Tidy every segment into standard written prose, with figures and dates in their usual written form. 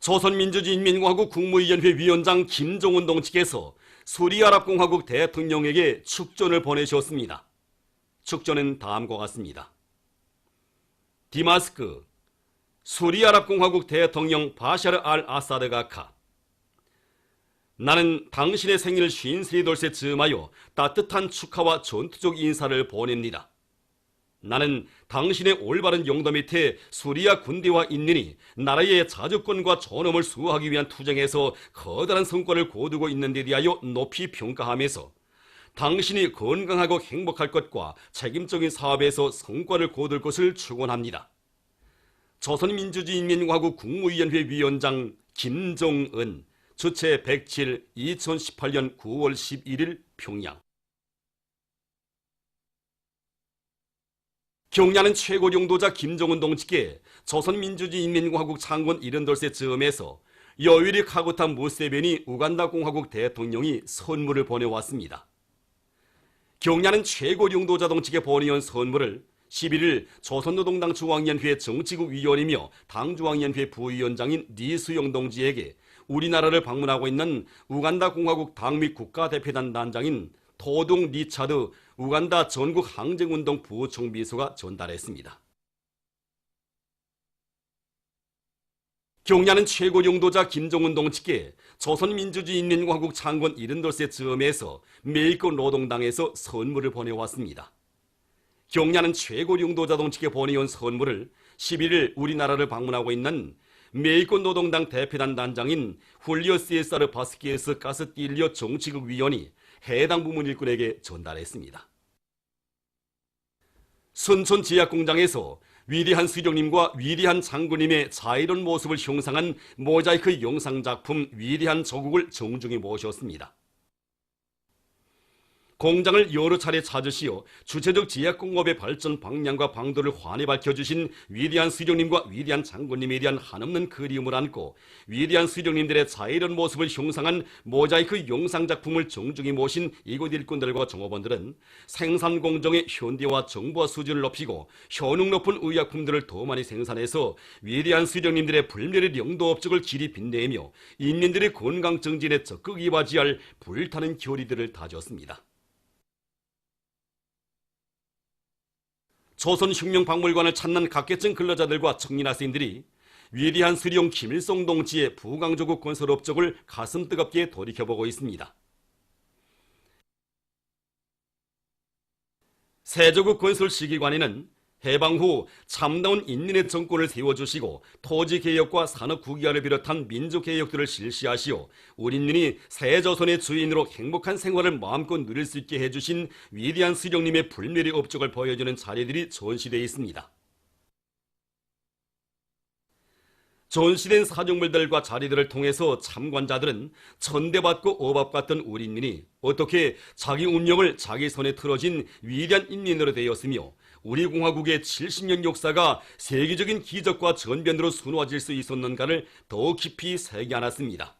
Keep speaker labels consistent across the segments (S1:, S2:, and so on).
S1: 조선민주주의인민공화국 국무위원회 위원장 김정은 동지께서 수리아랍공화국 대통령에게 축전을 보내셨습니다. 축전은 다음과 같습니다. 디마스크, 수리아랍공화국 대통령 바샤르 알 아사드 가카. 나는 당신의 생일 53돌째 즈음하여 따뜻한 축하와 전투적 인사를 보냅니다. 나는 당신의 올바른 용도 밑에 수리아 군대와 인민이 나라의 자주권과 존엄을 수호하기 위한 투쟁에서 커다란 성과를 거두고 있는 데 대하여 높이 평가하면서 당신이 건강하고 행복할 것과 책임적인 사업에서 성과를 거둘 것을 축원합니다. 조선민주주의인민공화국 국무위원회 위원장 김정은, 주최 107, 2018년 9월 11일 평양. 경야는 최고 용도자 김정은 동지께 조선민주주의인민공화국 창건 78세 즈음에서 여위리 카구타 무세베니 우간다 공화국 대통령이 선물을 보내왔습니다. 경야는 최고 용도자 동지께 보내온 선물을 11일 조선노동당 중앙위원회 정치국 위원이며 당중앙위원회 부위원장인 리수영 동지에게 우리나라를 방문하고 있는 우간다 공화국 당 및 국가대표단 단장인 토동 리차드 우간다 전국 항쟁운동 부총비서가 전달했습니다. 경야는 최고 용도자 김정은 동지께 조선민주주의인민공화국 창건 78세 즈음에서 메이커 노동당에서 선물을 보내왔습니다. 경야는 최고 용도자 동지께 보내온 선물을 11일 우리나라를 방문하고 있는 메이커 노동당 대표단 단장인 훌리오 시에사르 바스키에스 카스틸리오 정치국 위원이 해당 부문 일꾼에게 전달했습니다. 순천 제약공장에서 위대한 수령님과 위대한 장군님의 자유로운 모습을 형상한 모자이크 영상작품 위대한 조국을 정중히 모셨습니다. 공장을 여러 차례 찾으시어 주체적 제약공업의 발전 방향과 방도를 환히 밝혀주신 위대한 수령님과 위대한 장군님에 대한 한없는 그리움을 안고 위대한 수령님들의 자유로운 모습을 형상한 모자이크 영상작품을 정중히 모신 이곳 일꾼들과 종업원들은 생산공정의 현대화 정보화 수준을 높이고 효능 높은 의약품들을 더 많이 생산해서 위대한 수령님들의 불멸의 영도 업적을 길이 빛내며 인민들의 건강 정진에 적극 이바지할 불타는 결의들을 다졌습니다. 조선혁명박물관을 찾는 각계층 근로자들과 청년 학생들이 위대한 수령 김일성 동지의 부강조국 건설 업적을 가슴 뜨겁게 돌이켜보고 있습니다. 세조국 건설 시기관에는 해방 후 참다운 인민의 정권을 세워주시고 토지개혁과 산업국유화를 비롯한 민족개혁들을 실시하시어 우리 인민이 새 조선의 주인으로 행복한 생활을 마음껏 누릴 수 있게 해주신 위대한 수령님의 불멸의 업적을 보여주는 자리들이 전시되어 있습니다. 전시된 사정물들과 자리들을 통해서 참관자들은 천대받고 억압받던 우리 인민이 어떻게 자기 운명을 자기 손에 틀어진 위대한 인민으로 되었으며 우리 공화국의 70년 역사가 세계적인 기적과 전변으로 수놓아질 수 있었는가를 더 깊이 새겨안았습니다.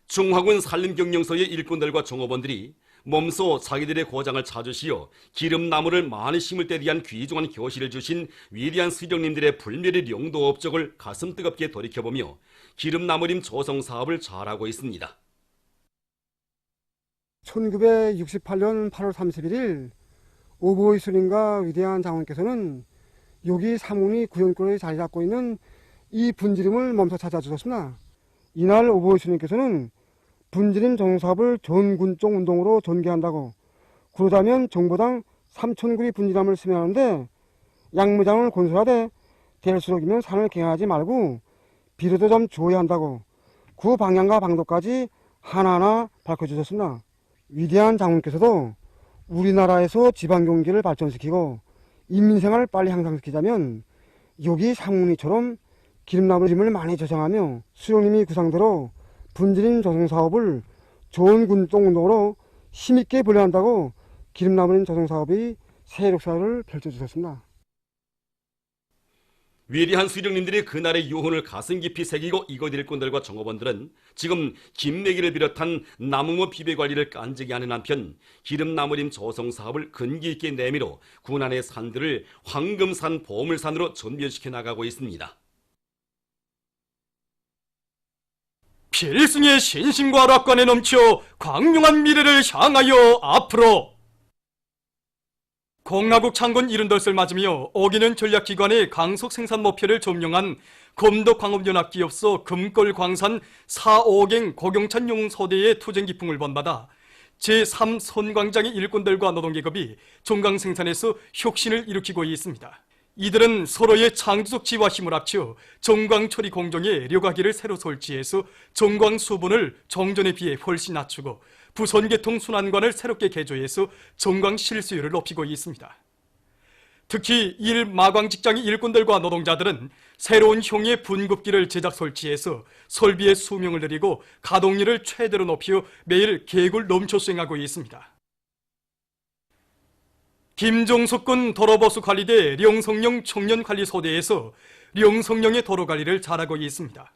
S1: 중화군 산림경영서의 일꾼들과 종업원들이 몸소 자기들의 고장을 찾으시어 기름나무를 많이 심을 때 대한 귀중한 교시를 주신 위대한 수령님들의 불멸의 영도 업적을 가슴 뜨겁게 돌이켜보며 기름나무림 조성사업을 잘하고 있습니다.
S2: 1968년 8월 31일 오보이 스님과 위대한 장군께서는 여기 상운이 구현골에 자리 잡고 있는 이 분지름을 몸소 찾아주셨습니다. 이날 오보이 스님께서는 분지림 정사업을 전군적 운동으로 전개한다고, 그러자면 정보당 3,000그리 분지람을 수매하는데 양무장을 건설하되 될수록이면 산을 개하지 말고 비료도 좀 줘야 한다고 그 방향과 방도까지 하나하나 밝혀주셨습니다. 위대한 장군께서도 우리나라에서 지방경제를 발전시키고 인민생활을 빨리 향상시키자면 여기 상문이처럼 기름나무림을 많이 조성하며 수령님이 구상대로 분지림 조성사업을 좋은 군동운동으로 힘있게 벌려한다고 기름나무림 조성사업의 새 역사를 펼쳐주셨습니다.
S1: 위대한 수령님들이 그날의 유혼을 가슴 깊이 새기고 이곳 일꾼들과 종업원들은 지금 김내기를 비롯한 나무모 비배 관리를 깐지게 하는 한편 기름나무림 조성 사업을 근기 있게 내밀어 군안의 산들을 황금산 보물산으로 전변시켜 나가고 있습니다.
S3: 필승의 신심과 락관에 넘쳐 광명한 미래를 향하여 앞으로. 공화국 창건 70덜을 맞으며 어기는 전략기관의 강속 생산 목표를 점령한 검도광업연합기업소 금골광산 4호갱 고경찬 용소대의 투쟁 기풍을 번받아 제3선광장의 일꾼들과 노동계급이 종강 생산에서 혁신을 일으키고 있습니다. 이들은 서로의 창조적 지와 힘을 합쳐 정광 처리 공정에 료가기를 새로 설치해서 정광 수분을 정전에 비해 훨씬 낮추고 부선계통 순환관을 새롭게 개조해서 정광 실수율을 높이고 있습니다. 특히 일마광 직장의 일꾼들과 노동자들은 새로운 형의 분급기를 제작 설치해서 설비의 수명을 늘리고 가동률을 최대로 높여 매일 계획을 넘쳐 수행하고 있습니다. 김종석군 도로보수 관리대 령성령 청년관리소대에서 령성령의 도로관리를 잘하고 있습니다.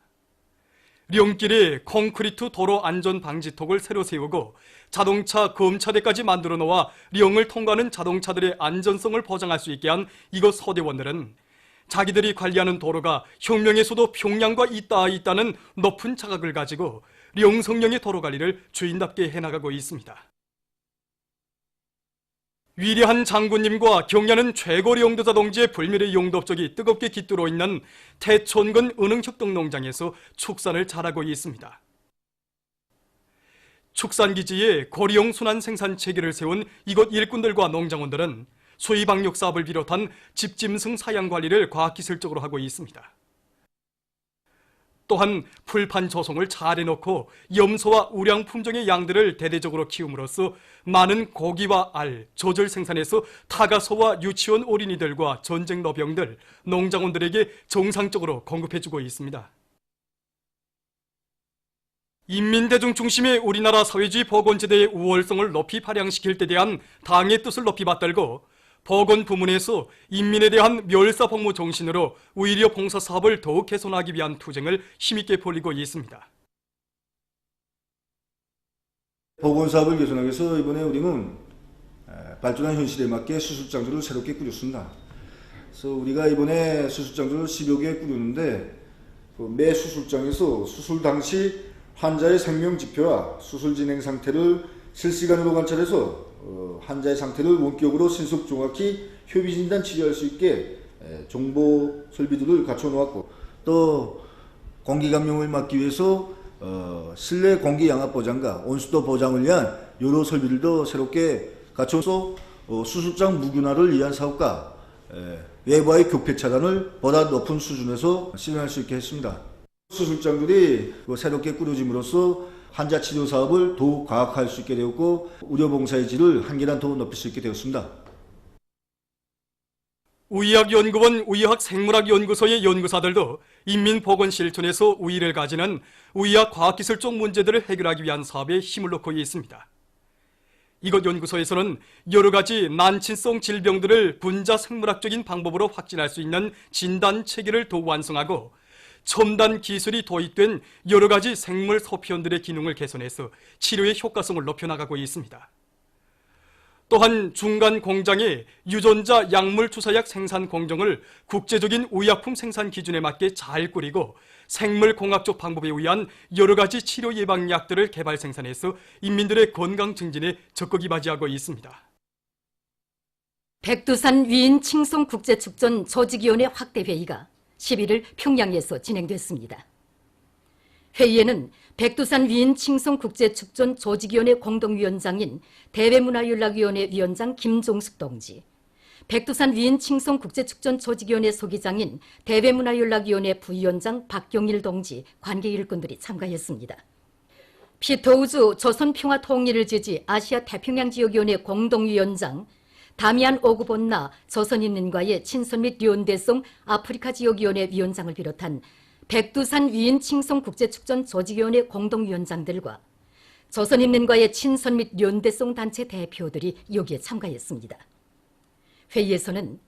S3: 령길에 콘크리트 도로 안전 방지턱을 새로 세우고 자동차 검차대까지 만들어 놓아 령을 통과하는 자동차들의 안전성을 보장할 수 있게 한 이곳 소대원들은 자기들이 관리하는 도로가 혁명에서도 평양과 있다는 높은 자각을 가지고 령성령의 도로 관리를 주인답게 해나가고 있습니다. 위대한 장군님과 경야는 최고리 용도자 동지의 불멸의 용도업적이 뜨겁게 깃들어 있는 태촌군 은흥협동농장에서 축산을 잘하고 있습니다. 축산기지에 고리용 순환 생산 체계를 세운 이곳 일꾼들과 농장원들은 수의방역 사업을 비롯한 집짐승 사양 관리를 과학기술적으로 하고 있습니다. 또한 풀판 조성을 잘 해놓고 염소와 우량 품종의 양들을 대대적으로 키움으로써 많은 고기와 알, 조절 생산해서 타가소와 유치원 어린이들과 전쟁 노병들, 농장원들에게 정상적으로 공급해주고 있습니다. 인민대중 중심의 우리나라 사회주의 복원제도의 우월성을 높이 발扬시킬 데 대한 당의 뜻을 높이 받들고 복원 부문에서 인민에 대한 멸사복무 정신으로 의료 봉사 사업을 더욱 개선하기 위한 투쟁을 힘있게 벌이고 있습니다.
S4: 복원 사업을 개선하기 위해서 이번에 우리는 발전한 현실에 맞게 수술장소를 새롭게 꾸렸습니다. 그래서 우리가 이번에 수술장소를 10여 개 꾸렸는데 매 수술장에서 수술 당시 환자의 생명 지표와 수술 진행 상태를 실시간으로 관찰해서 환자의 상태를 원격으로 신속 정확히 협의 진단 치료할 수 있게 정보 설비들을 갖춰 놓았고, 또 공기 감염을 막기 위해서 실내 공기 양압 보장과 온수도 보장을 위한 여러 설비들도 새롭게 갖춰서 수술장 무균화를 위한 사업과 외부와의 교폐 차단을 보다 높은 수준에서 실행할 수 있게 했습니다. 수술장들이 새롭게 꾸려짐으로써 환자 치료 사업을 더욱 과학화할 수 있게 되었고 의료봉사의 질을 한 계단 더 높일 수 있게 되었습니다.
S3: 의학연구원 의학생물학연구소의 연구사들도 인민보건실천에서 우위를 가지는 의학과학기술적 문제들을 해결하기 위한 사업에 힘을 놓고 있습니다. 이곳 연구소에서는 여러 가지 난치성 질병들을 분자 생물학적인 방법으로 확진할 수 있는 진단 체계를 더욱 완성하고 첨단 기술이 도입된 여러 가지 생물 소피온들의 기능을 개선해서 치료의 효과성을 높여나가고 있습니다. 또한 중간 공장의 유전자 약물 주사약 생산 공정을 국제적인 의약품 생산 기준에 맞게 잘 꾸리고 생물공학적 방법에 의한 여러 가지 치료 예방약들을 개발 생산해서 인민들의 건강 증진에 적극 이바지하고 있습니다.
S5: 백두산 위인 칭송 국제축전 조직위원회 확대 회의가 11일 평양에서 진행됐습니다. 회의에는 백두산 위인 칭송 국제축전 조직위원회 공동위원장인 대외문화연락위원회 위원장 김종숙 동지, 백두산 위인 칭송 국제축전 조직위원회 소기장인 대외문화연락위원회 부위원장 박경일 동지 관계 일꾼들이 참가했습니다. 피터 우즈 조선평화통일을 지지 아시아 태평양 지역위원회 공동위원장 다미안 오구본나 조선인민과의 친선 및 연대성 아프리카 지역위원회 위원장을 비롯한 백두산 위인 칭송 국제축전 조직위원회 공동위원장들과 조선인민과의 친선 및 연대성 단체 대표들이 여기에 참가했습니다. 회의에서는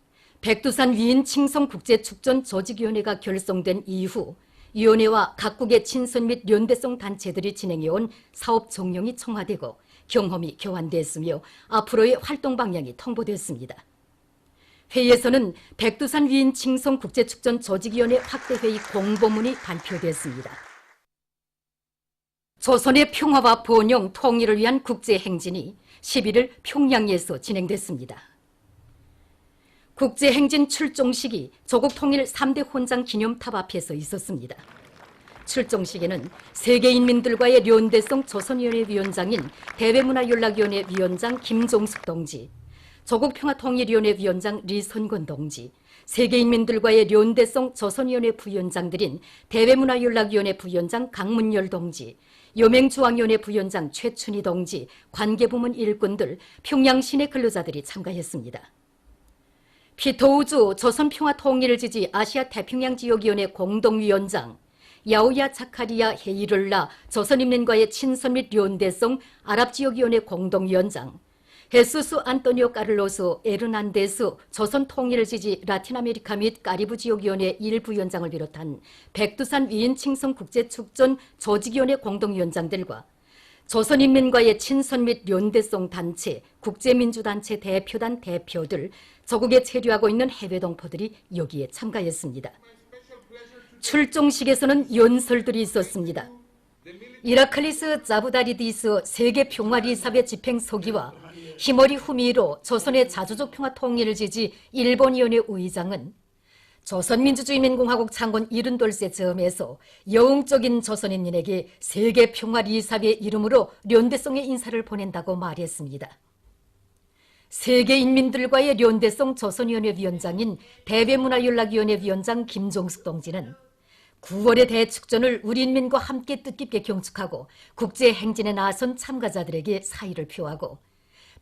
S5: 백두산 위인 칭송국제축전 조직위원회가 결성된 이후 위원회와 각국의 친선 및 연대성 단체들이 진행해온 사업 종령이 청화되고 경험이 교환됐으며 앞으로의 활동 방향이 통보됐습니다. 회의에서는 백두산 위인 칭송국제축전 조직위원회 확대회의 공보문이 발표됐습니다. 조선의 평화와 번영, 통일을 위한 국제행진이 11일 평양에서 진행됐습니다. 국제행진 출종식이 조국 통일 3대 혼장 기념탑 앞에서 있었습니다. 출종식에는 세계인민들과의 연대성 조선위원회 위원장인 대외문화연락위원회 위원장 김종숙 동지, 조국평화통일위원회 위원장 리선권 동지, 세계인민들과의 연대성 조선위원회 부위원장들인 대외문화연락위원회 부위원장 강문열 동지, 여맹중앙위원회 부위원장 최춘희 동지, 관계부문 일꾼들, 평양 시내 근로자들이 참가했습니다. 피토우주 조선평화통일지지 아시아태평양지역위원회 공동위원장, 야우야 자카리아 헤이를라 조선인민과의 친선 및 연대성 아랍지역위원회 공동위원장, 헤수스 안토니오 카를로스 에르난데스 조선통일지지 라틴아메리카 및 카리브 지역위원회 일부위원장을 비롯한 백두산 위인 칭송국제축전 조직위원회 공동위원장들과 조선인민과의 친선 및 연대성 단체, 국제민주단체 대표단 대표들, 저국에 체류하고 있는 해외 동포들이 여기에 참가했습니다. 출종식에서는 연설들이 있었습니다. 이라클리스 자부다리디스 세계평화리사회 집행서기와 히모리 후미로 조선의 자주적 평화통일을 지지 일본위원회 의장은 조선민주주의인민공화국 창건 72세 즈음에서 영적인 조선인민에게 세계평화리사회 이름으로 연대성의 인사를 보낸다고 말했습니다. 세계인민들과의 연대성 조선위원회 위원장인 대외문화연락위원회 위원장 김종숙 동지는 9월의 대축전을 우리 인민과 함께 뜻깊게 경축하고 국제행진에 나선 참가자들에게 사의를 표하고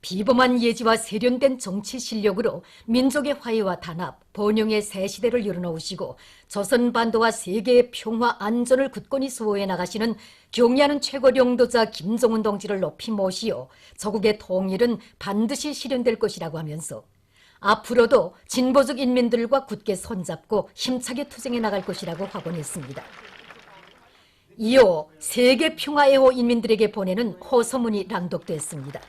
S5: 비범한 예지와 세련된 정치 실력으로 민족의 화해와 단합, 번영의 새 시대를 열어놓으시고 조선반도와 세계의 평화, 안전을 굳건히 수호해 나가시는 경의하는 최고領導자 김정은 동지를 높이 모시어 조국의 통일은 반드시 실현될 것이라고 하면서 앞으로도 진보적 인민들과 굳게 손잡고 힘차게 투쟁해 나갈 것이라고 확언했습니다. 이어 세계 평화애호 인민들에게 보내는 호소문이 낭독됐습니다.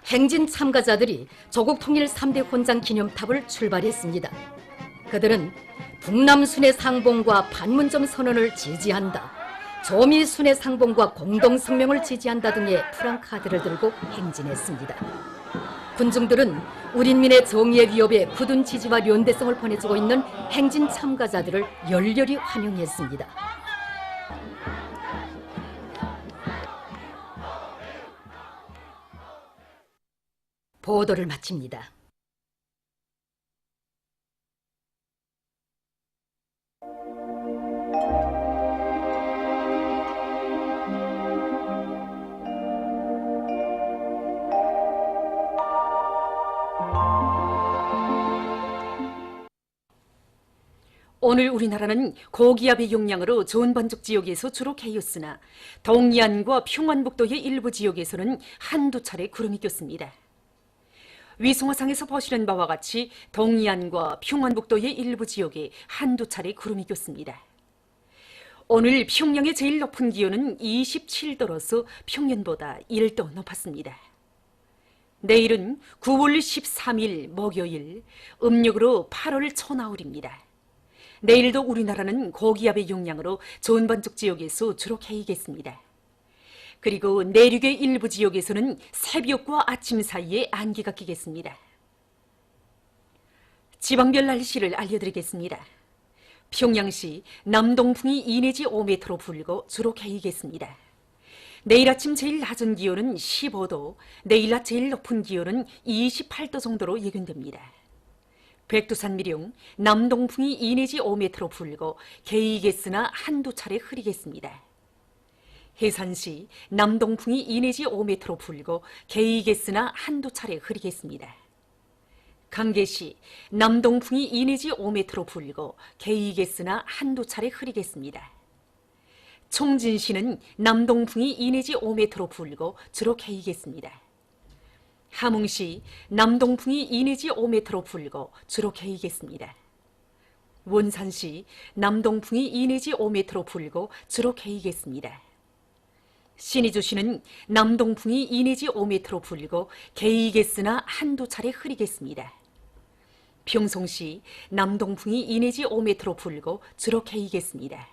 S5: 행진 참가자들이 조국 통일 3대 혼장 기념탑을 출발했습니다. 그들은 북남 순회 상봉과 판문점 선언을 지지한다, 조미 순회 상봉과 공동성명을 지지한다 등의 프랑카드를 들고 행진했습니다. 군중들은 우리 인민의 정의의 위협에 굳은 지지와 연대성을 보내주고 있는 행진 참가자들을 열렬히 환영했습니다. 보도를 마칩니다.
S6: 오늘 우리나라는 고기압의 용량으로 좋은 번적 지역에서 주로 개였으나 동해안과 평안북도의 일부 지역에서는 한두 차례 구름이 꼈습니다. 위성화상에서 보시는 바와 같이 동해안과 평안북도의 일부 지역에 한두 차례 구름이 꼈습니다. 오늘 평양의 제일 높은 기온은 27도로서 평년보다 1도 높았습니다. 내일은 9월 13일 목요일, 음력으로 8월 초나흘입니다. 내일도 우리나라는 고기압의 용량으로 좋은 번적 지역에서 주로 개이겠습니다. 그리고 내륙의 일부 지역에서는 새벽과 아침 사이에 안개가 끼겠습니다. 지방별 날씨를 알려드리겠습니다. 평양시 남동풍이 2 내지 5m로 불고 주로 개이겠습니다. 내일 아침 제일 낮은 기온은 15도, 내일 낮 제일 높은 기온은 28도 정도로 예견됩니다. 백두산 미령 남동풍이 2 내지 5m로 불고 개이겠으나 한두 차례 흐리겠습니다. 해산시 남동풍이 2 내지 5m로 불고 개이겠으나 한두 차례 흐리겠습니다. 강계시 남동풍이 2 내지 5m로 불고 개이겠으나 한두 차례 흐리겠습니다. 총진시는 남동풍이 2 내지 5m로 불고 주로 개이겠습니다. 함흥시 남동풍이 2 내지 5m로 불고 주로 개이겠습니다. 원산시 남동풍이 2 내지 5m로 불고 주로 개이겠습니다. 신의주시는 남동풍이 2 내지 5m로 불고 개이겠으나 한두 차례 흐리겠습니다. 평송시 남동풍이 2 내지 5m로 불고 주로 개이겠습니다.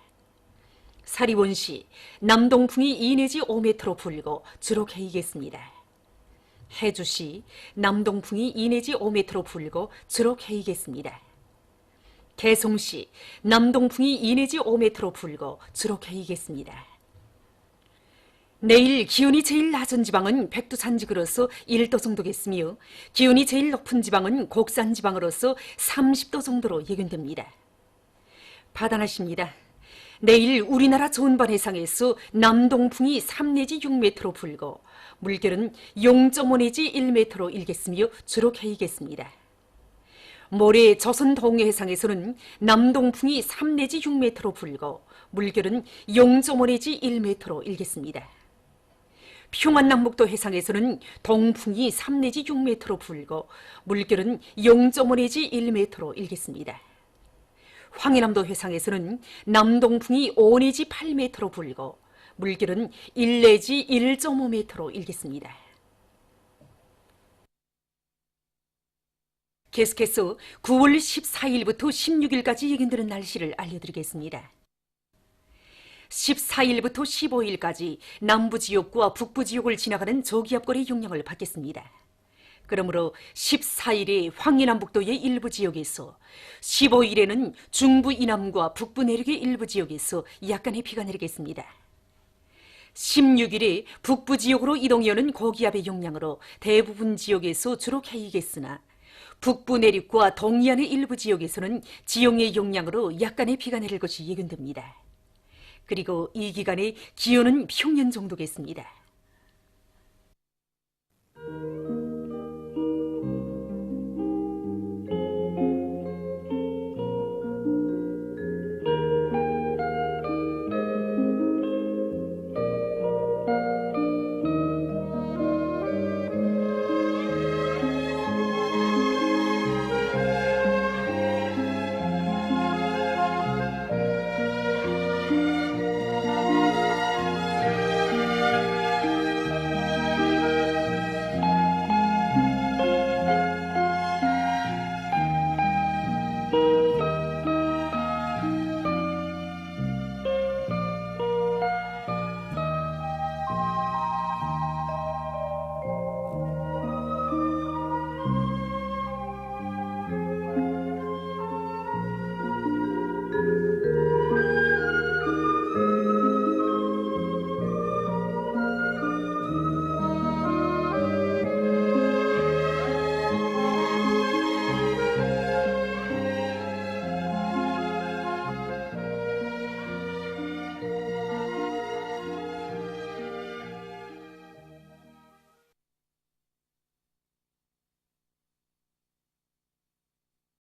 S6: 사리원시 남동풍이 2 내지 5m로 불고 주로 개이겠습니다. 해주시 남동풍이 2 내지 5m로 불고 주로 개이겠습니다. 개송시 남동풍이 2 내지 5m로 불고 주로 개이겠습니다. 내일 기온이 제일 낮은 지방은 백두산지구로서 1도 정도겠으며 기온이 제일 높은 지방은 곡산지방으로서 30도 정도로 예견됩니다. 바다날씨입니다. 내일 우리나라 전반 해상에서 남동풍이 3 내지 6m로 불고 물결은 0.5 내지 1m로 일겠으며 주로 개이겠습니다. 모레 조선 동해 해상에서는 남동풍이 3 내지 6m로 불고 물결은 0.5 내지 1m로 일겠습니다. 평안남북도 해상에서는 동풍이 3 내지 6m로 불고 물결은 0.5 내지 1m로 일겠습니다. 황해남도 해상에서는 남동풍이 5 내지 8m로 불고 물결은 1 내지 1.5m로 일겠습니다. 계속해서 9월 14일부터 16일까지 예견되는 날씨를 알려드리겠습니다. 14일부터 15일까지 남부지역과 북부지역을 지나가는 저기압골의 영향을 받겠습니다. 그러므로 14일에 황해남북도의 일부 지역에서 15일에는 중부 이남과 북부 내륙의 일부 지역에서 약간의 비가 내리겠습니다. 16일에 북부 지역으로 이동해오는 고기압의 영향으로 대부분 지역에서 주로 개이겠으나 북부 내륙과 동해안의 일부 지역에서는 지형의 영향으로 약간의 비가 내릴 것이 예견됩니다. 그리고 이 기간에 기온은 평년 정도겠습니다.